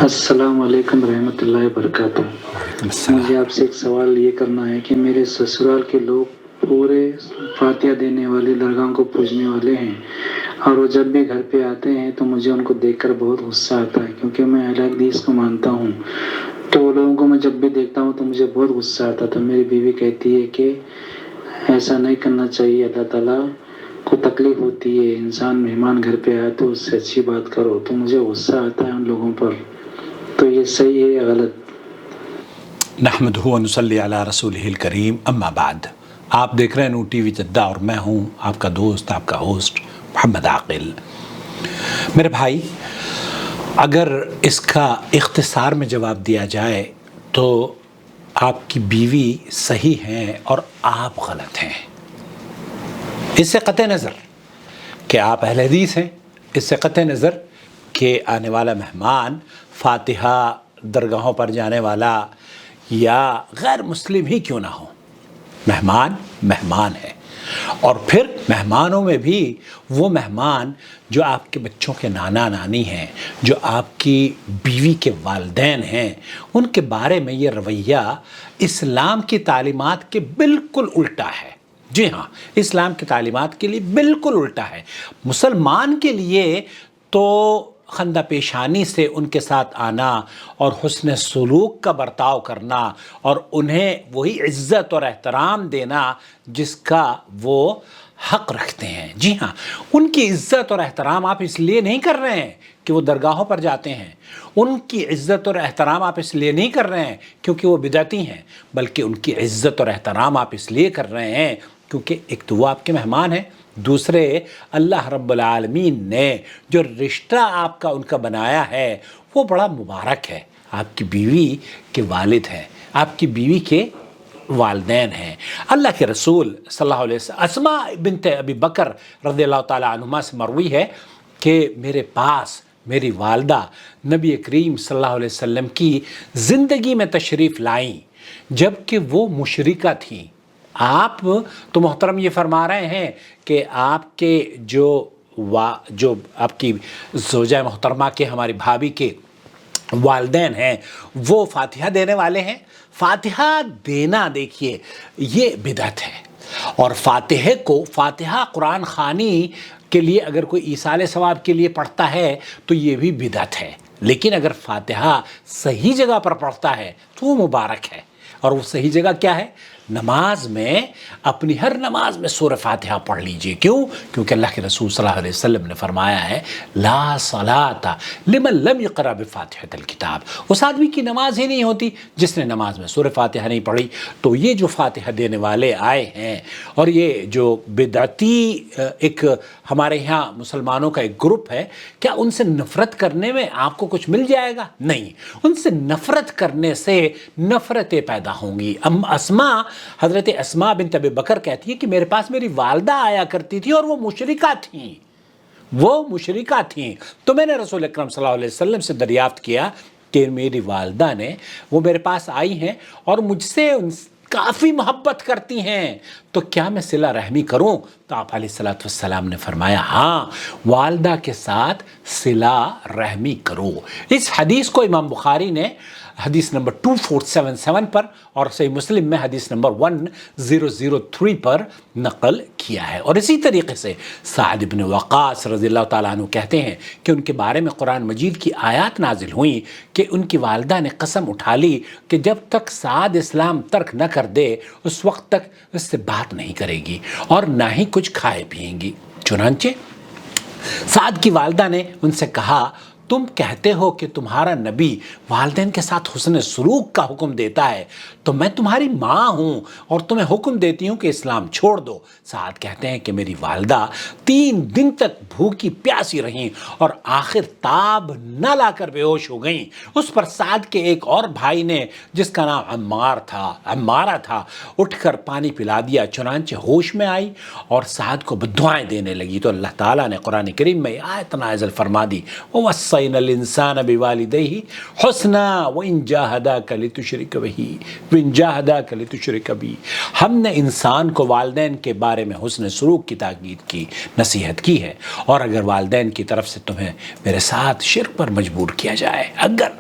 السلام علیکم رحمۃ اللہ وبرکاتہ۔ مجھے آپ سے ایک سوال یہ کرنا ہے کہ میرے سسرال کے لوگ پورے فاتحہ دینے والے درگاہوں کو پوجنے والے ہیں، اور وہ جب بھی گھر پہ آتے ہیں تو مجھے ان کو دیکھ کر بہت غصہ آتا ہے، کیونکہ میں اہل حدیث کو مانتا ہوں۔ تو وہ لوگوں کو میں جب بھی دیکھتا ہوں تو مجھے بہت غصہ آتا ہے۔ تو میری بیوی کہتی ہے کہ ایسا نہیں کرنا چاہیے، اللہ تعالیٰ کو تکلیف ہوتی ہے، انسان مہمان گھر پہ آئے تو اس سے اچھی بات کرو۔ تو مجھے غصہ آتا ہے ان لوگوں پر، تو یہ صحیح ہے یا غلط؟ نحمدہ و نصلی علی رسولہ الکریم، اما بعد۔ آپ دیکھ رہے ہیں نور ٹی وی جدہ اور میں ہوں آپ کا دوست، آپ کا ہوسٹ محمد عاقل۔ میرے بھائی، اگر اس کا اختصار میں جواب دیا جائے تو آپ کی بیوی صحیح ہیں اور آپ غلط ہیں۔ اس سے قطع نظر کہ آپ اہل حدیث ہیں، اس سے قطع نظر کہ آنے والا مہمان فاتحہ درگاہوں پر جانے والا یا غیر مسلم ہی کیوں نہ ہو، مہمان مہمان ہے۔ اور پھر مہمانوں میں بھی وہ مہمان جو آپ کے بچوں کے نانا نانی ہیں، جو آپ کی بیوی کے والدین ہیں، ان کے بارے میں یہ رویہ اسلام کی تعلیمات کے بالکل الٹا ہے۔ جی ہاں، اسلام کی تعلیمات کے لیے بالکل الٹا ہے۔ مسلمان کے لیے تو خندہ پیشانی سے ان کے ساتھ آنا اور حسن سلوک کا برتاؤ کرنا اور انہیں وہی عزت اور احترام دینا جس کا وہ حق رکھتے ہیں۔ جی ہاں، ان کی عزت اور احترام آپ اس لیے نہیں کر رہے ہیں کہ وہ درگاہوں پر جاتے ہیں، ان کی عزت اور احترام آپ اس لیے نہیں کر رہے ہیں کیونکہ وہ بدعتی ہیں، بلکہ ان کی عزت اور احترام آپ اس لیے کر رہے ہیں کیونکہ ایک تو وہ آپ کے مہمان ہیں، دوسرے اللہ رب العالمین نے جو رشتہ آپ کا ان کا بنایا ہے وہ بڑا مبارک ہے۔ آپ کی بیوی کے والد ہیں، آپ کی بیوی کے والدین ہیں۔ اللہ کے رسول صلی اللہ علیہ وسلم، اسماء بنت ابی بکر رضی اللہ تعالیٰ عنہما سے مروی ہے کہ میرے پاس میری والدہ نبی کریم صلی اللہ علیہ وسلم کی زندگی میں تشریف لائیں جب کہ وہ مشرکہ تھیں۔ آپ تو محترم یہ فرما رہے ہیں کہ آپ کے جو آپ کی زوجہ محترمہ کے، ہماری بھابھی کے والدین ہیں وہ فاتحہ دینے والے ہیں۔ فاتحہ دینا دیکھیے یہ بدعت ہے، اور فاتحہ قرآن خوانی کے لیے اگر کوئی ایصال ثواب کے لیے پڑھتا ہے تو یہ بھی بدعت ہے، لیکن اگر فاتحہ صحیح جگہ پر پڑھتا ہے تو وہ مبارک ہے۔ اور وہ صحیح جگہ کیا ہے؟ نماز میں، اپنی ہر نماز میں سورہ فاتحہ پڑھ لیجئے۔ کیونکہ اللہ کے رسول صلی اللہ علیہ وسلم نے فرمایا ہے لا صلاۃ لمن لم یقرأ بفاتحۃ الکتاب، اس آدمی کی نماز ہی نہیں ہوتی جس نے نماز میں سورہ فاتحہ نہیں پڑھی۔ تو یہ جو فاتحہ دینے والے آئے ہیں اور یہ جو بدعتی ایک ہمارے یہاں مسلمانوں کا ایک گروپ ہے، کیا ان سے نفرت کرنے میں آپ کو کچھ مل جائے گا؟ نہیں، ان سے نفرت کرنے سے نفرتیں پیدا ہوں گی۔ حضرت اسماء بنت ابی بکر کہتی ہے کہ میرے پاس میری والدہ آیا کرتی تھی اور وہ مشرکہ تھیں، تو میں نے رسول اکرم صلی اللہ علیہ وسلم سے دریافت کیا کہ میری والدہ نے، وہ میرے پاس آئی ہیں اور مجھ سے کافی محبت کرتی ہیں، تو کیا میں صلہ رحمی کروں؟ تو آپ علیہ السلام نے فرمایا ہاں، والدہ کے ساتھ صلہ رحمی کرو۔ اس حدیث کو امام بخاری نے حدیث نمبر 2477 پر اور صحیح مسلم میں حدیث نمبر 1003 پر نقل کیا ہے۔ اور اسی طریقے سے سعد بن وقاص رضی اللہ تعالیٰ عنہ کہتے ہیں کہ ان کے بارے میں قرآن مجید کی آیات نازل ہوئیں کہ ان کی والدہ نے قسم اٹھا لی کہ جب تک سعد اسلام ترک نہ کر دے اس وقت تک اس سے بات نہیں کرے گی اور نہ ہی کچھ کھائے پئیں گی۔ چنانچہ سعد کی والدہ نے ان سے کہا تم کہتے ہو کہ تمہارا نبی والدین کے ساتھ حسن سلوک کا حکم دیتا ہے، تو میں تمہاری ماں ہوں اور تمہیں حکم دیتی ہوں کہ اسلام چھوڑ دو۔ سعد کہتے ہیں کہ میری والدہ 3 دن تک بھوکی پیاسی رہیں اور آخر تاب نہ لا کر بے ہوش ہو گئیں۔ اس پر سعد کے ایک اور بھائی نے جس کا نام عمارہ تھا اٹھ کر پانی پلا دیا، چنانچہ ہوش میں آئی اور سعد کو بددعائیں دینے لگی۔ تو اللہ تعالیٰ نے قرآن کریم میں آیت نازل فرما دی وَوَصَّيْنَا الْإِنسَانَ بِوَالِدَيْهِ حُسْنًا وَإِنْ جَاهَدَاكَ لِتُشْرِكَ بِهِ ہم نے انسان کو والدین کے بارے میں حسن سلوک کی تاکید کی، نصیحت کی ہے، اور اگر والدین کی طرف سے تمہیں میرے ساتھ شرک پر مجبور کیا جائے، اگر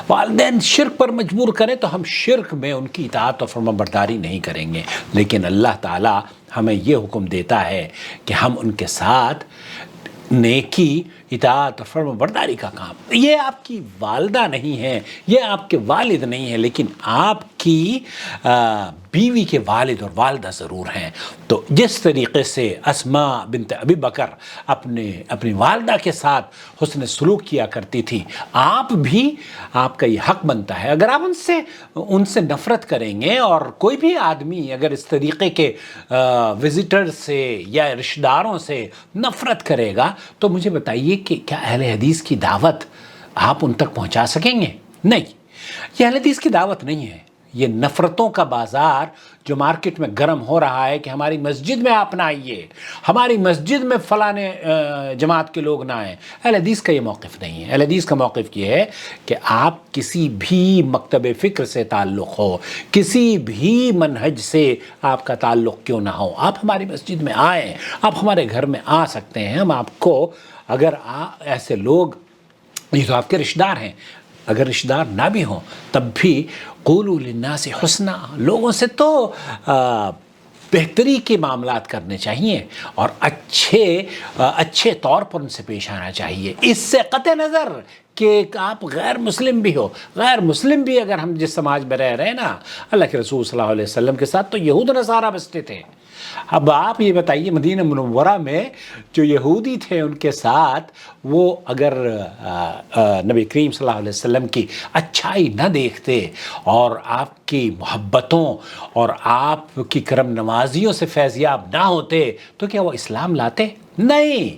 والدین شرک پر مجبور کریں تو ہم شرک میں ان کی اطاعت اور فرمانبرداری نہیں کریں گے، لیکن اللہ تعالیٰ ہمیں یہ حکم دیتا ہے کہ ہم ان کے ساتھ نیکی، اطاعت اور فرمانبرداری کا کام۔ یہ آپ کی والدہ نہیں ہے، یہ آپ کے والد نہیں ہے، لیکن آپ کی بیوی کے والد اور والدہ ضرور ہیں۔ تو جس طریقے سے اسماء بنت ابی بکر اپنی والدہ کے ساتھ حسن سلوک کیا کرتی تھی، آپ بھی، آپ کا یہ حق بنتا ہے۔ اگر آپ ان سے نفرت کریں گے، اور کوئی بھی آدمی اگر اس طریقے کے وزٹر سے یا رشتہ داروں سے نفرت کرے گا تو مجھے بتائیے کہ کیا اہل حدیث کی دعوت آپ ان تک پہنچا سکیں گے؟ نہیں، یہ اہل حدیث کی دعوت نہیں ہے، یہ نفرتوں کا بازار جو مارکیٹ میں گرم ہو رہا ہے کہ ہماری مسجد میں آپ نہ آئیے، ہماری مسجد میں فلانے جماعت کے لوگ نہ آئیں۔ اہل حدیث کا یہ موقف نہیں ہے۔ اہل حدیث کا موقف یہ ہے کہ آپ کسی بھی مکتب فکر سے تعلق ہو، کسی بھی منہج سے آپ کا تعلق کیوں نہ ہو، آپ ہماری مسجد میں آئیں، آپ ہمارے گھر میں آ سکتے ہیں۔ ہم آپ کو، اگر ایسے لوگ، یہ تو آپ کے رشتہ دار ہیں، اگر رشتہ دار نہ بھی ہوں تب بھی قولوا للناس حسنا، لوگوں سے تو بہتری کے معاملات کرنے چاہیے اور اچھے طور پر ان سے پیش آنا چاہیے۔ اس سے قطع نظر کہ آپ غیر مسلم بھی ہو، غیر مسلم بھی اگر ہم جس سماج میں رہ رہے ہیں نا، اللہ کے رسول صلی اللہ علیہ وسلم کے ساتھ تو یہود نصارہ بستے تھے۔ اب آپ یہ بتائیے مدینہ منورہ میں جو یہودی تھے ان کے ساتھ وہ اگر نبی کریم صلی اللہ علیہ وسلم کی اچھائی نہ دیکھتے اور آپ کی محبتوں اور آپ کی کرم نوازیوں سے فیضیاب نہ ہوتے تو کیا وہ اسلام لاتے؟ نہیں،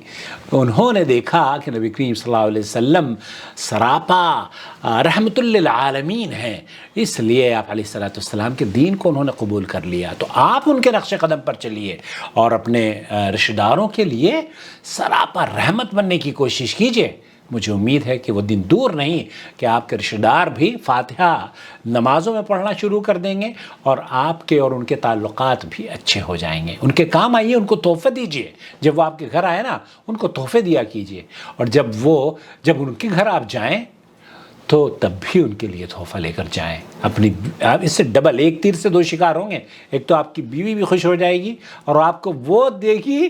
انہوں نے دیکھا کہ نبی کریم صلی اللہ علیہ وسلم سراپا رحمت للعالمین ہیں، اس لیے آپ علیہ السلام کے دین کو انہوں نے قبول کر لیا۔ تو آپ ان کے نقش قدم پر چلیے اور اپنے رشتہ داروں کے لیے سراپا رحمت بننے کی کوشش کیجیے۔ مجھے امید ہے کہ وہ دن دور نہیں کہ آپ کے رشتہ دار بھی فاتحہ نمازوں میں پڑھنا شروع کر دیں گے اور آپ کے اور ان کے تعلقات بھی اچھے ہو جائیں گے۔ ان کے کام آئیے، ان کو تحفے دیجیے، جب وہ آپ کے گھر آئے نا ان کو تحفے دیا کیجیے، اور جب ان کے گھر آپ جائیں تو تب بھی ان کے لیے تحفہ لے کر جائیں۔ آپ اس سے ڈبل، ایک تیر سے دو شکار ہوں گے۔ ایک تو آپ کی بیوی بھی خوش ہو جائے گی اور آپ کو وہ دے گی،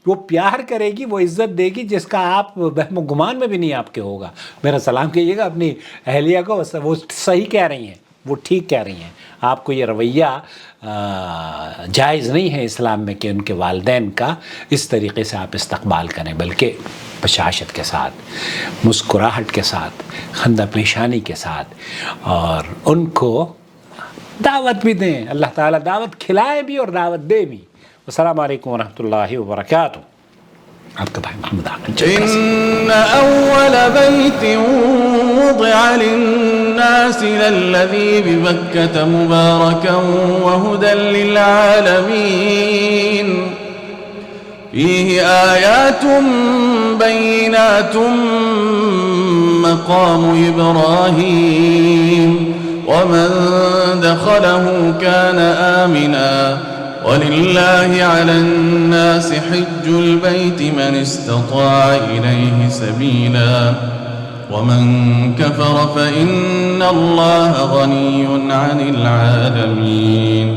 وہ پیار کرے گی، وہ عزت دے گی جس کا آپ وہم و گمان میں بھی نہیں آپ کے ہوگا۔ میرا سلام کہیے گا اپنی اہلیہ کو، وہ صحیح کہہ رہی ہیں، وہ ٹھیک کہہ رہی ہیں۔ آپ کو یہ رویہ جائز نہیں ہے اسلام میں کہ ان کے والدین کا اس طریقے سے آپ استقبال کریں، بلکہ بشاشت کے ساتھ، مسکراہٹ کے ساتھ، خندہ پیشانی کے ساتھ، اور ان کو دعوت بھی دیں۔ اللہ تعالیٰ دعوت کھلائے بھی اور دعوت دے بھی۔ السلام علیکم ورحمۃ اللہ وبرکاتہ۔ آپ کا بھائی محمد عاقل۔ إن أول بيت وضع للناس للذي ببكة مباركا وهدى للعالمين فيه آيات بينات مقام إبراهيم ومن دخله كان آمنا ولله على الناس حج البيت من استطاع إليه سبيلا ومن كفر فإن الله غني عن العالمين